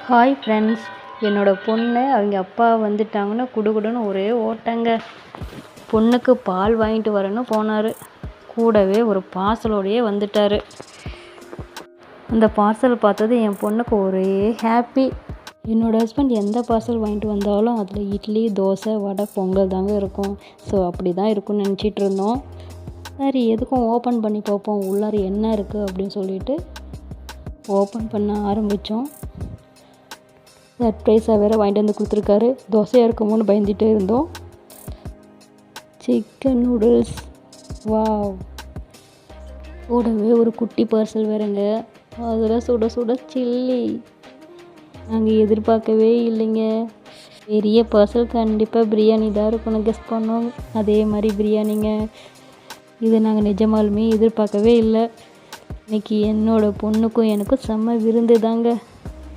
Hi friends, என்னோடய பொண்ணு அவங்க அப்பா வந்துட்டாங்கன்னா குடுகுடுன்னு ஒரே ஓட்டங்க. பொண்ணுக்கு பால் வாங்கிட்டு வரேன்னு போனார். கூடவே ஒரு பார்சலோடையே வந்துட்டார். அந்த பார்சல் பார்த்தது என் பொண்ணுக்கு ஒரே ஹாப்பி. என்னோடய ஹஸ்பண்ட் எந்த பார்சல் வாங்கிட்டு வந்தாலும் அதில் இட்லி, தோசை, வடை, பொங்கல் தாங்க இருக்கும். ஸோ அப்படி தான் இருக்கும்னு நினச்சிட்டு இருந்தோம். சரி, எதுக்கும் ஓப்பன் பண்ணி பார்ப்போம் உள்ளார என்ன இருக்குது அப்படின்னு சொல்லிட்டு ஓப்பன் பண்ண ஆரம்பித்தோம். சர்ப்ரைஸாக வேறு வாங்கிட்டு வந்து கொடுத்துருக்காரு. தோசையாக இருக்குமோன்னு பயந்துகிட்டே இருந்தோம். Chicken noodles, wow! கூடவே ஒரு குட்டி பார்சல் வேறுங்க. அதில் சுட சுட சில்லி. நாங்கள் எதிர்பார்க்கவே இல்லைங்க. பெரிய பார்சல் கண்டிப்பாக பிரியாணி தான் இருக்கும்னு கெஸ் பண்ணோம். அதே மாதிரி பிரியாணிங்க. இது நாங்கள் நிஜமாலுமே எதிர்பார்க்கவே இல்லை. இன்றைக்கி என்னோடய பொண்ணுக்கும் எனக்கும் செம்ம விருந்து தாங்க.